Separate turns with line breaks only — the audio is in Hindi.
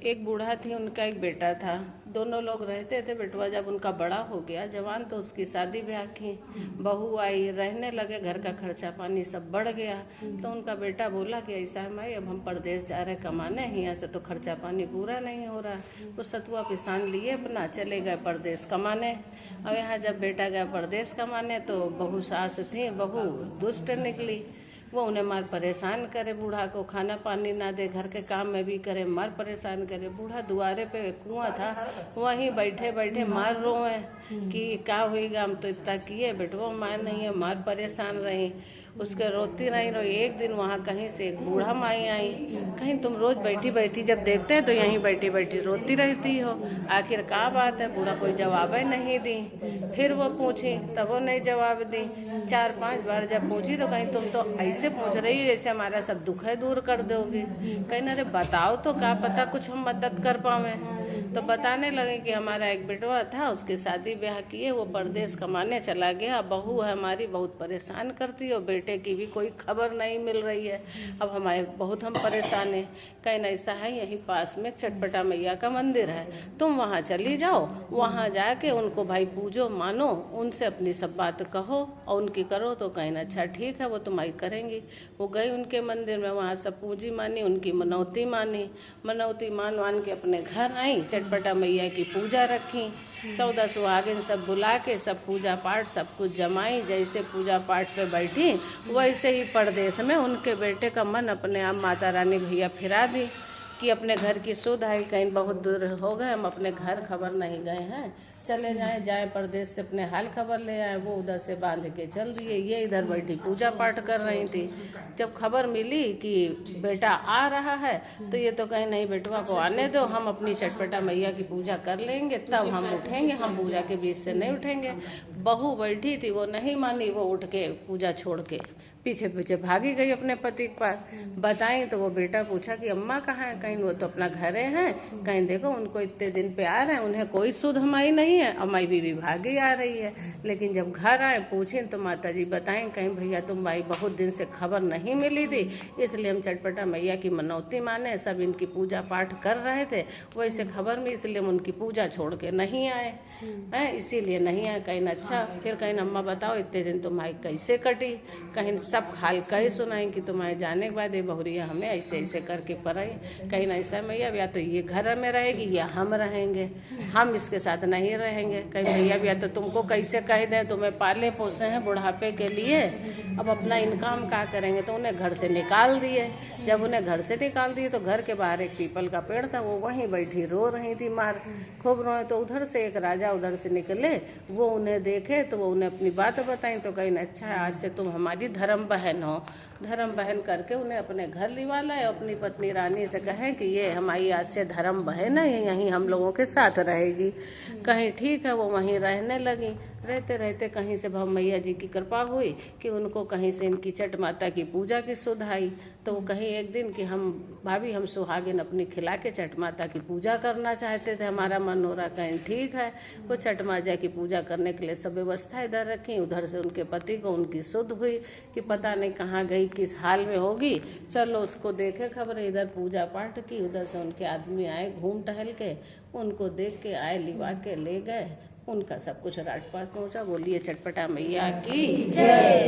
एक बूढ़ा थी, उनका एक बेटा था। दोनों लोग रहते थे। बेटवा जब उनका बड़ा हो गया जवान, तो उसकी शादी ब्याह की, बहू आई, रहने लगे, घर का खर्चा पानी सब बढ़ गया। तो उनका बेटा बोला कि ऐसा है माई, अब हम परदेश जा रहे कमाने, यहाँ से तो खर्चा पानी पूरा नहीं हो रहा। वो सतुआ पिसान लिए अपना चले गए परदेश कमाने। और यहाँ जब बेटा गया परदेश कमाने तो बहू सास थी, बहू दुष्ट निकली। वो उन्हें मार परेशान करे, बूढ़ा को खाना पानी ना दे, घर के काम में भी करे, मार परेशान करे। बूढ़ा दुआरे पे कुआं था, वहीं बैठे बैठे मार रोए कि क्या होएगा, हम तो इतना किए, बेटवा मार नहीं है, मार परेशान रही। उसके रोती रही। एक दिन वहाँ कहीं से एक बूढ़ा माई आई, कहीं तुम रोज बैठी बैठी जब देखते हैं तो यहीं बैठी बैठी रोती रहती हो, आखिर क्या बात है। बूढ़ा कोई जवाब नहीं दी। फिर वो पूछी तब वो नहीं जवाब दी। 4-5 बार जब पूछी तो कहीं तुम तो ऐसे पूछ रही है जैसे हमारा सब दुख है दूर कर दोगी। कहीं अरे बताओ तो क्या पता कुछ हम मदद कर पावे। तो बताने लगे कि हमारा एक बेटवा था, उसकी शादी ब्याह किए, वो परदेश कमाने चला गया। बहू है हमारी बहुत परेशान करती है, बेटे की भी कोई खबर नहीं मिल रही है। अब हमारे बहुत हम परेशान हैं। कहीं ऐसा है, यहीं पास में चटपटा मैया का मंदिर है, तुम वहाँ चली जाओ, वहाँ जाके उनको भाई पूजो मानो, उनसे अपनी सब बात कहो और उनकी करो। तो कहीं अच्छा ठीक है, वो तुम्हारी करेंगी। वो गई उनके मंदिर में, वहाँ सब पूजी मानी, उनकी मनौती मानी, मनौती मान के अपने घर आई, चटपटा मैया की पूजा रखी। 14 सुहागिन सब बुला के सब पूजा पाठ सब कुछ जमाई। जैसे पूजा पाठ पे बैठी वैसे ही परदेश में उनके बेटे का मन अपने आप माता रानी भैया फिरा दी कि अपने घर की सुध आई, कहीं बहुत दूर हो गए, हम अपने घर खबर नहीं गए हैं, चले जाएं परदेश से अपने हाल खबर ले आए। वो उधर से बांध के चल दिए, ये इधर बैठी पूजा पाठ कर रही थी। जब खबर मिली कि बेटा आ रहा है तो ये तो कहीं नहीं, बेटवा को आने दो, हम अपनी चटपटा मैया की पूजा कर लेंगे तब हम उठेंगे, हम पूजा के बीच से नहीं उठेंगे। बहू बैठी थी, वो नहीं मानी, वो उठ के पूजा छोड़ के पीछे पीछे भागी गई अपने पति के पास। बताई तो वो बेटा पूछा कि अम्मा कहाँ है, कहीं वो तो अपना घरे हैं, कहीं देखो उनको इतने दिन पे आ रहे हैं, उन्हें कोई सुध हमारी नहीं है, अम्माई बीवी भागी आ रही है। लेकिन जब घर आए पूछें तो माता जी बताएं कहीं भैया तुम भाई बहुत दिन से खबर नहीं मिली थी, इसलिए हम चटपटा मैया की मनौती माने सब इनकी पूजा पाठ कर रहे थे, वैसे खबर में इसलिए हम उनकी पूजा छोड़ के नहीं आए हैं, इसीलिए नहीं आए। कहीं अच्छा फिर कहीं अम्मा बताओ इतने दिन तुम्हारी कैसे कटी। कहीं सब हाल कही सुनाई कि तुम्हारे जाने के बाद ये बहुरिया हमें ऐसे ऐसे करके पड़ाई। कहीं ऐसा मैया या तो ये घर में रहेगी या हम रहेंगे, हम इसके साथ नहीं रहेंगे। कहीं भैया या तो तुमको कैसे कह दें, तुम्हें पाले पोसे हैं बुढ़ापे के लिए, अब अपना इनकम क्या करेंगे। तो उन्हें घर से निकाल दिए। जब उन्हें घर से निकाल दिए तो घर के बाहर एक पीपल का पेड़ था, वो वहीं बैठी रो रही थी, मार खूब रोए। तो उधर से एक राजा उधर से निकले, वो उन्हें देखे तो वो उन्हें अपनी बात बताई। तो कहीं अच्छा आज से तुम हमारी धर्म बहन हो। धर्म बहन करके उन्हें अपने घर लिवा लाए। अपनी पत्नी रानी से कहें कि ये हमारी आज से धर्म बहन है, यहीं हम लोगों के साथ रहेगी। कहीं ठीक है, वो वहीं रहने लगी। रहते रहते कहीं से भव मैया जी की कृपा हुई कि उनको कहीं से इनकी चट माता की पूजा की सुध आई। तो वो कहीं एक दिन कि हम भाभी हम सुहागिन अपनी खिला के चट माता की पूजा करना चाहते थे, हमारा मन हो रहा। कहीं ठीक है, वो चट माता की पूजा करने के लिए सब व्यवस्था इधर रखी। उधर से उनके पति को उनकी सुध हुई कि पता नहीं कहाँ गई, किस हाल में होगी, चलो उसको देखे खबर। इधर पूजा पाठ की, उधर से उनके आदमी आए घूम टहल के, उनको देख के आए, लिवा के ले गए। उनका सब कुछ राजपाट पहुंचा। बोलिए चटपटा मैया की जय।